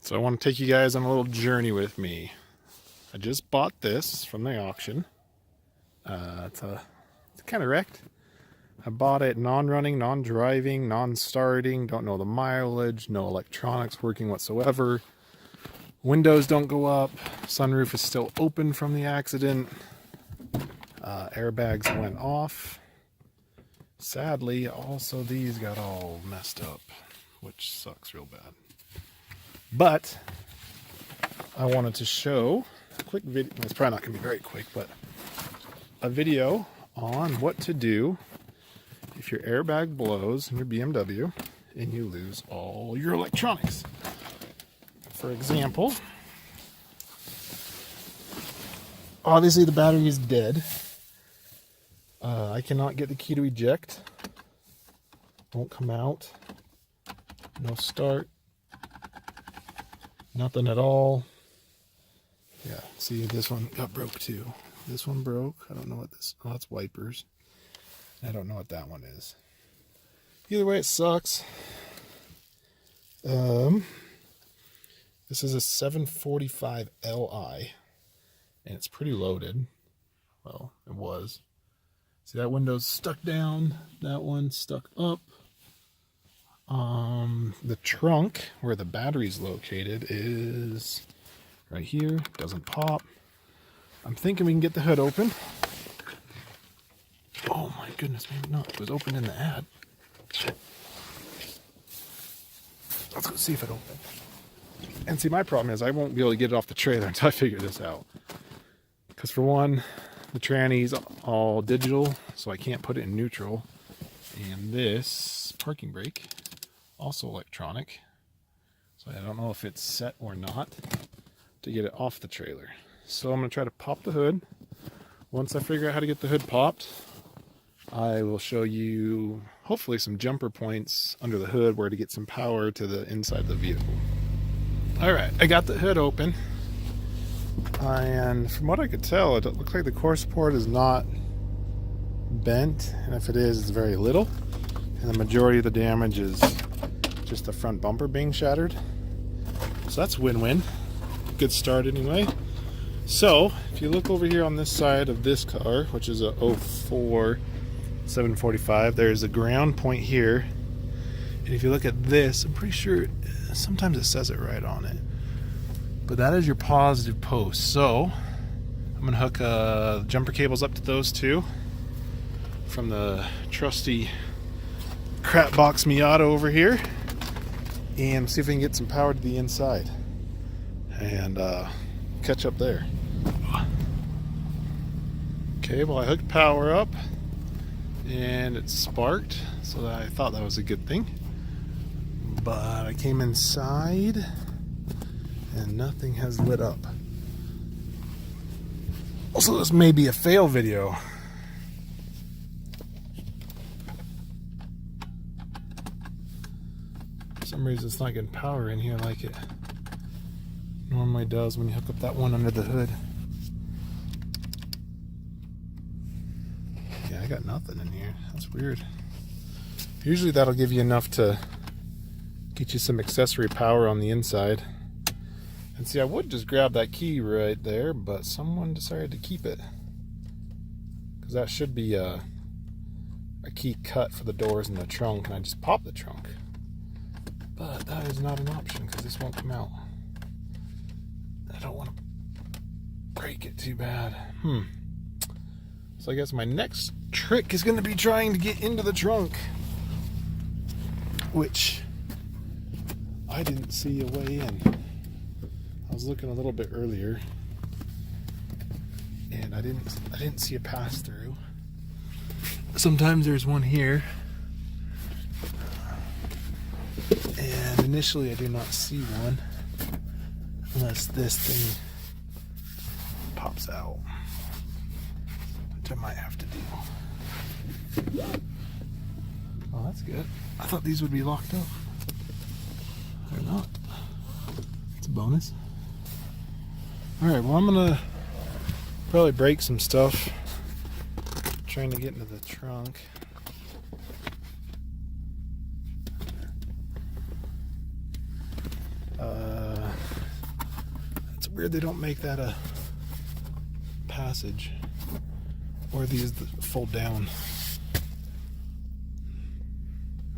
So I want to take you guys on a little journey with me. I just bought this from the auction. It's kind of wrecked. I bought it non-running, non-driving, non-starting, don't know the mileage, no electronics working whatsoever. Windows don't go up, sunroof is still open from the accident. Airbags went off. Sadly, also these got all messed up, which sucks real bad. But I wanted to show a quick video. It's probably not going to be very quick, but a video on what to do if your airbag blows in your BMW and you lose all your electronics. For example, obviously the battery is dead. I cannot get the key to eject. Won't come out. No start. Nothing at all. Yeah, see, this one got broke too. This one broke. I don't know what this... Oh, that's wipers. I don't know what that one is. Either way, it sucks. This is a 745 Li, and it's pretty loaded. Well, it was. See, that window's stuck down. That one's stuck up. The trunk where the battery's located is right here. Doesn't pop. I'm thinking we can get the hood open. Oh my goodness, maybe not. It was open in the ad. Shit. Let's go see if it opens. And see, my problem is I won't be able to get it off the trailer until I figure this out. Because for one, the tranny's all digital, so I can't put it in neutral. And this parking brake, also electronic. So I don't know if it's set or not to get it off the trailer. So I'm going to try to pop the hood. Once I figure out how to get the hood popped, I will show you hopefully some jumper points under the hood where to get some power to the inside of the vehicle. Alright, I got the hood open. And from what I could tell, it looks like the core support is not bent. And if it is, it's very little. And the majority of the damage is just the front bumper being shattered. So that's win-win. Good start anyway. So, if you look over here on this side of this car, which is a 04 745, there's a ground point here. And if you look at this, I'm pretty sure sometimes it says it right on it. But that is your positive post. So, I'm going to hook jumper cables up to those two from the trusty crap box Miata over here. And see if we can get some power to the inside. And catch up there. Okay, well, I hooked power up and it sparked, so I thought that was a good thing. But I came inside and nothing has lit up. Also, this may be a fail video. For some reason it's not getting power in here like it normally does when you hook up that one under the hood. Yeah, I got nothing in here. That's weird. Usually that'll give you enough to get you some accessory power on the inside. And see, I would just grab that key right there, but someone decided to keep it. Because that should be a key cut for the doors and the trunk, and I just pop the trunk. But that is not an option because this won't come out. I don't want to break it too bad. So I guess my next trick is going to be trying to get into the trunk, which I didn't see a way in. I was looking a little bit earlier, and I didn't see a pass through. Sometimes there's one here, and initially I do not see one. Unless this thing pops out, which I might have to do. Oh, that's good. I thought these would be locked up. They're not. It's a bonus. Alright, well, I'm gonna probably break some stuff trying to get into the trunk. weird they don't make that a passage, or these fold down.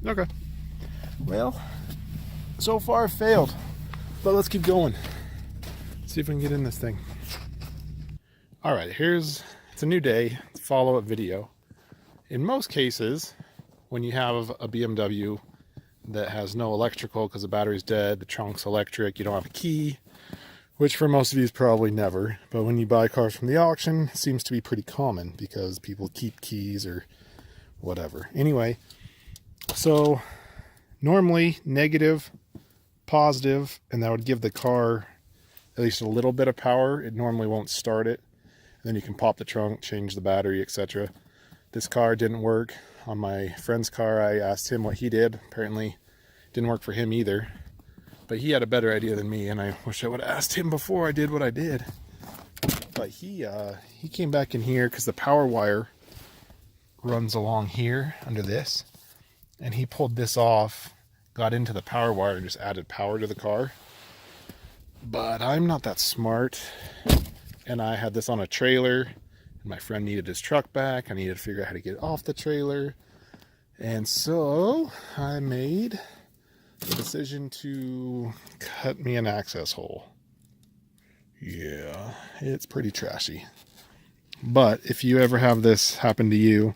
Okay. Well, so far failed, but let's keep going. See if we can get in this thing. All right, it's a new day, follow-up video. In most cases, when you have a BMW that has no electrical because the battery's dead, the trunk's electric, you don't have a key, which for most of you is probably never. But when you buy cars from the auction, it seems to be pretty common because people keep keys or whatever. Anyway, so normally negative, positive, and that would give the car at least a little bit of power. It normally won't start it. And then you can pop the trunk, change the battery, etc. This car didn't work. On my friend's car, I asked him what he did. Apparently it didn't work for him either. But he had a better idea than me, and I wish I would have asked him before I did what I did. But he came back in here because the power wire runs along here under this. And he pulled this off, got into the power wire, and just added power to the car. But I'm not that smart. And I had this on a trailer, and my friend needed his truck back. I needed to figure out how to get it off the trailer. And so I made the decision to cut me an access hole. Yeah, it's pretty trashy. But if you ever have this happen to you,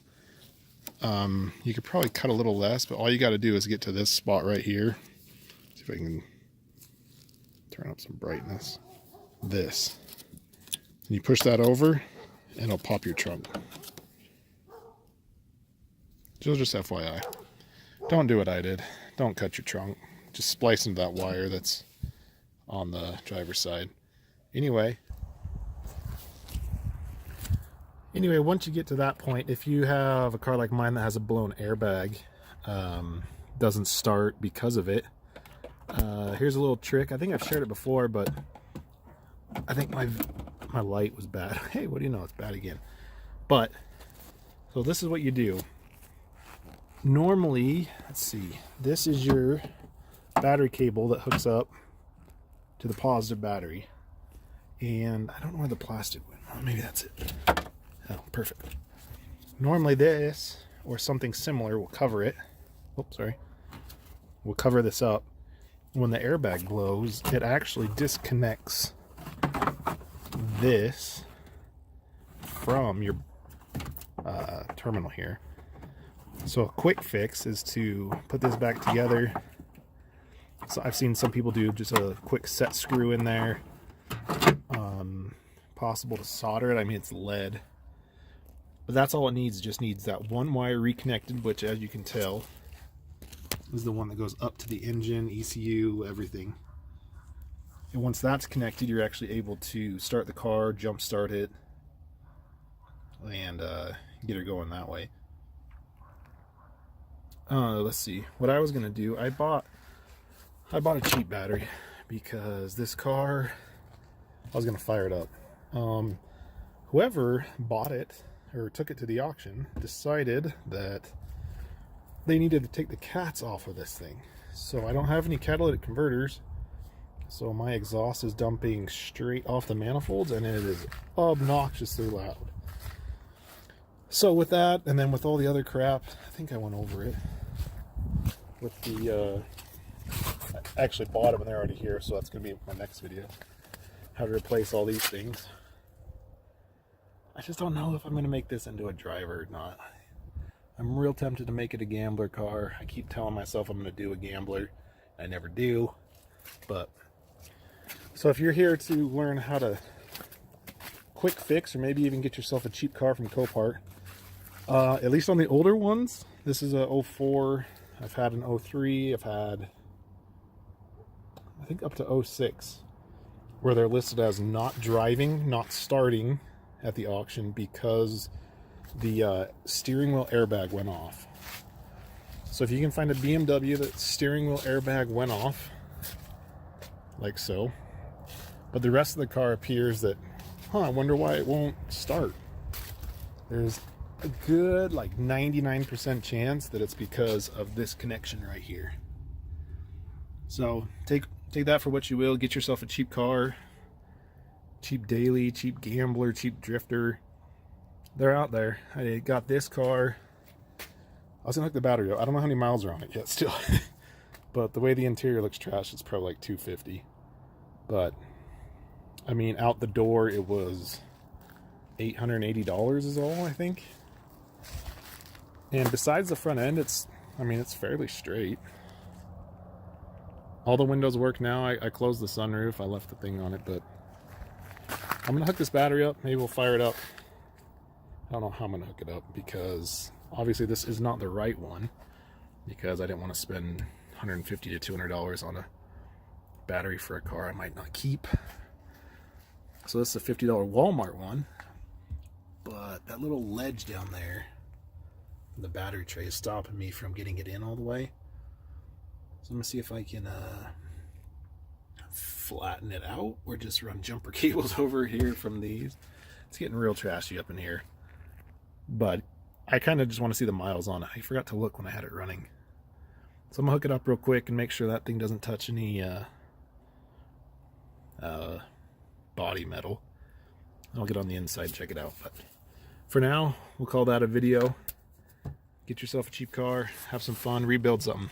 you could probably cut a little less, but all you got to do is get to this spot right here. See if I can turn up some brightness. This. And you push that over, and it'll pop your trunk. Just FYI. Don't do what I did. Don't cut your trunk. Just splice into that wire that's on the driver's side. Anyway, once you get to that point, if you have a car like mine that has a blown airbag, doesn't start because of it, here's a little trick. I think I've shared it before, but I think my light was bad. Hey, what do you know? It's bad again. But, so this is what you do. Normally, let's see, this is your battery cable that hooks up to the positive battery. And I don't know where the plastic went. Oh, maybe that's it. Oh, perfect. Normally this, or something similar, will cover it. Oops, sorry. We'll cover this up. When the airbag blows, it actually disconnects this from your terminal here. So a quick fix is to put this back together. So I've seen some people do just a quick set screw in there. Possible to solder it. I mean, it's lead. But that's all it needs. It just needs that one wire reconnected, which, as you can tell, is the one that goes up to the engine, ECU, everything. And once that's connected, you're actually able to start the car, jump start it, and get her going that way. Let's see. What I was gonna do, I bought a cheap battery because this car, I was gonna fire it up. Whoever bought it or took it to the auction decided that they needed to take the cats off of this thing. So I don't have any catalytic converters. So my exhaust is dumping straight off the manifolds, and it is obnoxiously loud. So with that, and then with all the other crap, I think I went over it. With the, I actually bought them and they're already here, so that's going to be my next video. How to replace all these things. I just don't know if I'm going to make this into a driver or not. I'm real tempted to make it a gambler car. I keep telling myself I'm going to do a gambler. I never do. But, so if you're here to learn how to quick fix, or maybe even get yourself a cheap car from Copart, at least on the older ones, this is a 04, I've had an 03, I've had, I think, up to 06, where they're listed as not driving, not starting at the auction because the steering wheel airbag went off. So if you can find a BMW that steering wheel airbag went off, like so, but the rest of the car appears that, I wonder why it won't start. There's a good, like, 99% chance that it's because of this connection right here. So take that for what you will. Get yourself a cheap car. cheap daily, cheap gambler, cheap drifter. They're out there. I got this car. I was gonna hook the battery up. I don't know how many miles are on it yet still. But the way the interior looks trash, it's probably like $250. But I mean, out the door it was $880 is all, I think. And besides the front end, it's fairly straight. All the windows work now. I closed the sunroof. I left the thing on it, but I'm gonna hook this battery up. Maybe we'll fire it up. I don't know how I'm gonna hook it up because obviously this is not the right one, because I didn't want to spend $150 to $200 on a battery for a car I might not keep. So this is a $50 Walmart one, but that little ledge down there, the battery tray, is stopping me from getting it in all the way. So I'm gonna see if I can flatten it out or just run jumper cables over here from these. It's getting real trashy up in here, but I kind of just want to see the miles on it. I forgot to look when I had it running. So I'm gonna hook it up real quick and make sure that thing doesn't touch any body metal. I'll get on the inside and check it out. But for now, we'll call that a video. Get yourself a cheap car, have some fun, rebuild something.